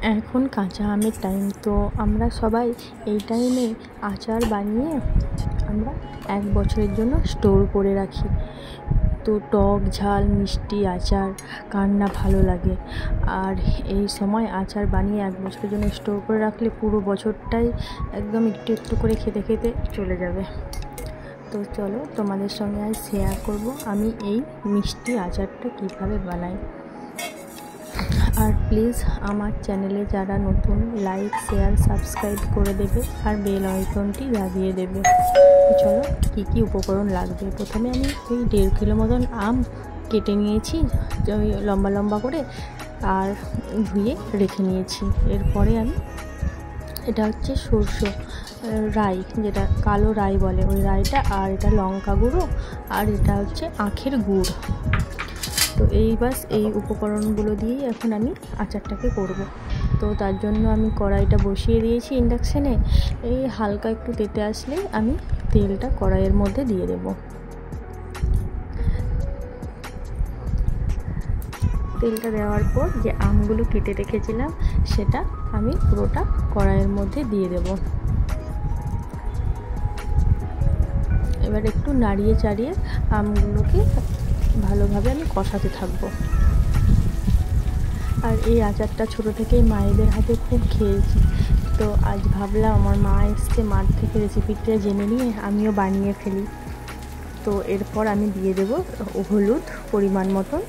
এখন কাঁচা আমের টাইম, তো আমরা সবাই এই টাইমে আচার বানিয়ে আমরা 1 বছরের জন্য স্টোর করে রাখি। তো টক ঝাল মিষ্টি আচার কার না ভালো লাগে। আর এই সময় আচার বানিয়ে 1 বছরের জন্য স্টোর করে রাখলে পুরো বছরটাই একদম একটু একটু করে খেতে খেতে চলে যাবে। তো চলো তোমাদের সঙ্গে আজ শেয়ার করব আমি এই মিষ্টি আচারটা কীভাবে বানাই। আর প্লিজ আমার চ্যানেলে যারা নতুন লাইক শেয়ার সাবস্ক্রাইব করে দেবে আর বেল আইকনটি দাবিয়ে দেবে। তো চলো কী কী উপকরণ লাগবে। প্রথমে আমি ওই 1.5 কিলো মতন আম কেটে নিয়েছি ওই লম্বা লম্বা করে, আর ধুয়ে রেখে নিয়েছি। এরপরে আমি এটা হচ্ছে সরষে রাই, যেটা কালো রাই বলে, ওই রাইটা, আর এটা লঙ্কা গুঁড়ো, আর এটা হচ্ছে আখের গুড়। তো এই উপকরণগুলো দিয়েই এখন আমি আচারটাকে করব। তো তার জন্য আমি কড়াইটা বসিয়ে দিয়েছি ইন্ডাকশানে। এই হালকা একটু তেতে আসলে আমি তেলটা কড়াইয়ের মধ্যে দিয়ে দেব। তেলটা দেওয়ার পর যে আমগুলো কেটে রেখেছিলাম সেটা আমি পুরোটা কড়াইয়ের মধ্যে দিয়ে দেব। এবার একটু নাড়িয়ে চাড়িয়ে আমগুলোকে ভালোভাবে আমি কষাতে থাকবো। আর এই আচারটা ছোটো থেকেই মায়েদের হাতে খুব খেয়েছি। তো আজ ভাবলাম আমার মা এসছে, মার থেকে রেসিপিটা জেনে নিয়ে আমিও বানিয়ে ফেলি। তো এরপর আমি দিয়ে দেব হলুদ পরিমাণ মতন।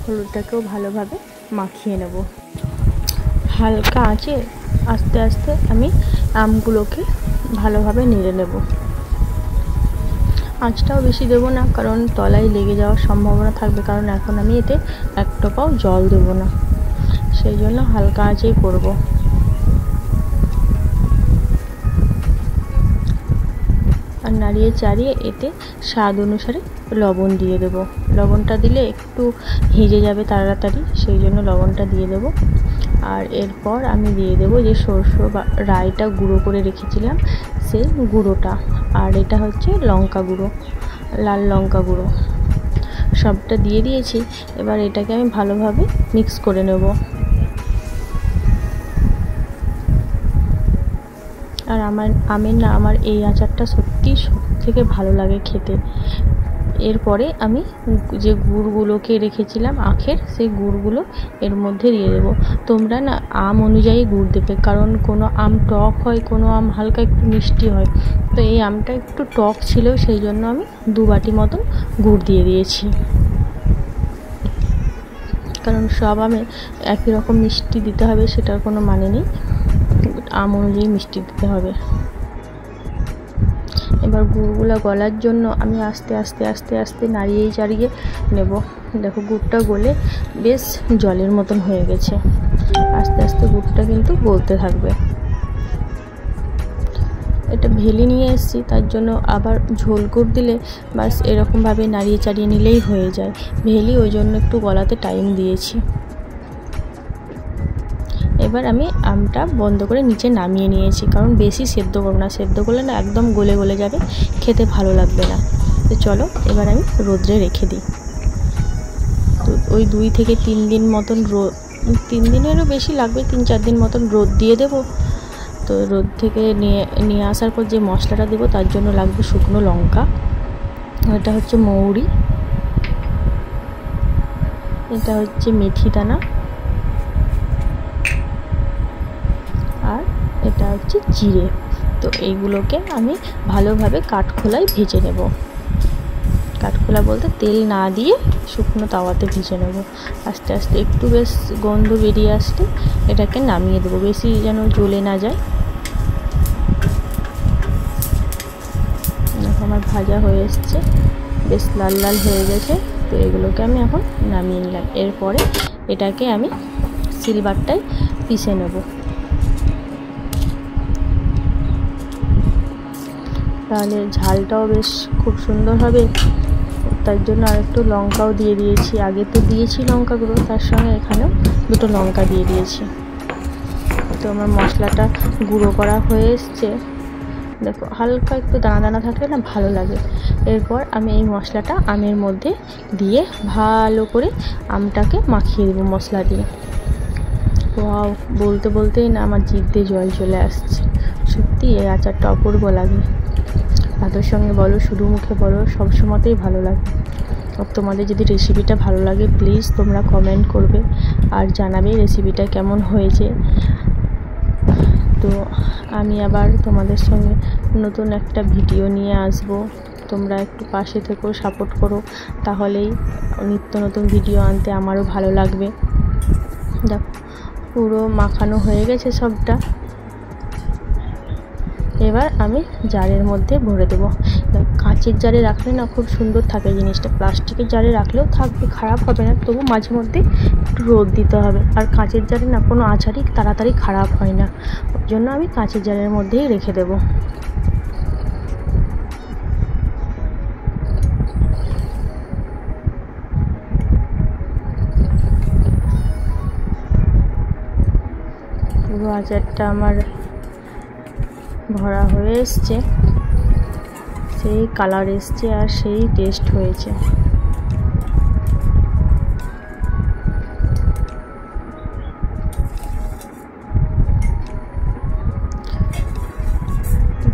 হলুদটাকেও ভালোভাবে মাখিয়ে নেব। হালকা আঁচে আস্তে আস্তে আমি আমগুলোকে ভালোভাবে নেড়ে নেব। আঁচটাও বেশি দেবো না, কারণ তলায় লেগে যাওয়ার সম্ভাবনা থাকবে, কারণ এখন আমি এতে এক টোপাও জল দেবো না, সেই জন্য হালকা আঁচেই করব। আর নাড়িয়ে চাড়িয়ে এতে স্বাদ অনুসারে লবণ দিয়ে দেব। লবণটা দিলে একটু ভিজে যাবে তাড়াতাড়ি, সেই জন্য লবণটা দিয়ে দেব। আর এরপর আমি দিয়ে দেব যে সরষে বা রাইটা গুঁড়ো করে রেখেছিলাম সেই গুঁড়োটা, আর এটা হচ্ছে লঙ্কা গুঁড়ো, লাল লঙ্কা গুঁড়ো, সবটা দিয়ে দিয়েছি। এবার এটাকে আমি ভালোভাবে মিক্স করে নেব। আর আমার এই আচারটা সত্যি সবথেকে ভালো লাগে খেতে। এরপরে আমি যে গুড়গুলোকে রেখেছিলাম আখের, সেই গুড়গুলো এর মধ্যে দিয়ে দেবো। তোমরা না আম অনুযায়ী গুড় দেবে, কারণ কোনো আম টক হয়, কোনো আম হালকা একটু মিষ্টি হয়। তো এই আমটা একটু টক ছিল, সেই জন্য আমি 2 বাটি মতন গুড় দিয়ে দিয়েছি, কারণ সব আমে একই রকম মিষ্টি দিতে হবে সেটার কোনো মানে নেই, আম অনুযায়ী মিষ্টি দিতে হবে। এবার গুড়গুলো গলার জন্য আমি আস্তে আস্তে আস্তে আস্তে নাড়িয়ে চাড়িয়ে নেব। দেখো গুড়টা গলে বেশ জলের মতন হয়ে গেছে। আস্তে আস্তে গুড়টা কিন্তু গলতে থাকবে। এটা ভেলি নিয়ে এসেছি, তার জন্য আবার ঝোল গুড় দিলে বাস এরকমভাবে নাড়িয়ে চাড়িয়ে নিলেই হয়ে যায়। ভেলি ওই জন্য একটু গলাতে টাইম দিয়েছি। এবার আমি আমটা বন্ধ করে নিচে নামিয়ে নিয়েছি, কারণ বেশি সেদ্ধ করব না, সেদ্ধ করলে না একদম গলে গলে যাবে, খেতে ভালো লাগবে না। তো চলো এবার আমি রোদ্রে রেখে দিই। তো ওই 2 থেকে 3 দিন মতন 3 দিনেরও বেশি লাগবে, 3-4 দিন মতন রোদ দিয়ে দেব। তো রোদ থেকে নিয়ে আসার পর যে মশলাটা দেবো তার জন্য লাগবে শুকনো লঙ্কা, এটা হচ্ছে মৌরি, এটা হচ্ছে মেথি দানা, আর এটা হচ্ছে জিরে। তো এইগুলোকে আমি ভালোভাবে কাঠখোলায় ভেজে নেব। কাঠখোলা বলতে তেল না দিয়ে শুকনো তাওয়াতে ভেজে নেব। আস্তে আস্তে একটু বেশ গন্ধ বেরিয়ে আসলে এটাকে নামিয়ে দেবো, বেশি যেন জ্বলে না যায়। আমার ভাজা হয়ে এসছে, বেশ লাল লাল হয়ে গেছে। তো এগুলোকে আমি এখন নামিয়ে নিলাম। এরপরে এটাকে আমি সিলবারটায় পিষে নেব। তাহলে ঝালটাও বেশ খুব সুন্দর হবে। তার জন্য আর একটু লঙ্কাও দিয়ে দিয়েছি, আগে তো দিয়েছি লঙ্কা গুঁড়ো, তার সঙ্গে এখানেও 2টো লঙ্কা দিয়ে দিয়েছি। তো আমার মশলাটা গুঁড়ো করা হয়ে এসছে, দেখো হালকা একটু দানা দানা থাকলে না ভালো লাগে। এরপর আমি এই মশলাটা আমের মধ্যে দিয়ে ভালো করে আমটাকে মাখিয়ে দেবো মশলা দিয়ে। ওয়াও, বলতে বলতেই না আমার জিভ দিয়ে জল চলে আসছে। সত্যি এই আচারটা অপূর্ব লাগে। ভাতের সঙ্গে বলো, শুধু মুখে বলো, সব সময়তেই ভালো লাগে। আর তোমাদের যদি রেসিপিটা ভালো লাগে প্লিজ তোমরা কমেন্ট করবে আর জানাবে রেসিপিটা কেমন হয়েছে। তো আমি আবার তোমাদের সঙ্গে নতুন একটা ভিডিও নিয়ে আসব। তোমরা একটু পাশে থেকো, সাপোর্ট করো, তাহলেই নিত্য নতুন ভিডিও আনতে আমারও ভালো লাগবে। দেখো পুরো মাখানো হয়ে গেছে সবটা। এবার আমি জারের মধ্যে ভরে দেবো। কাঁচের জারে রাখলে না খুব সুন্দর থাকে জিনিসটা, প্লাস্টিকের জারে রাখলেও থাকবে, খারাপ হবে না, তবু মাঝে মধ্যে একটু রোদ দিতে হবে। আর কাঁচের জারে না কোনো আচারই তাড়াতাড়ি খারাপ হয় না, ওই জন্য আমি কাঁচের জারের মধ্যেই রেখে দেবো। পুরো আচারটা আমার ভরা হয়ে এসছে, সেই কালার এসছে আর সেই টেস্ট হয়েছে।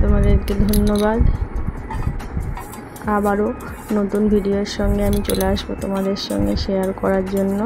তোমাদেরকে ধন্যবাদ। আবারও নতুন ভিডিওর সঙ্গে আমি চলে আসবো তোমাদের সঙ্গে শেয়ার করার জন্য।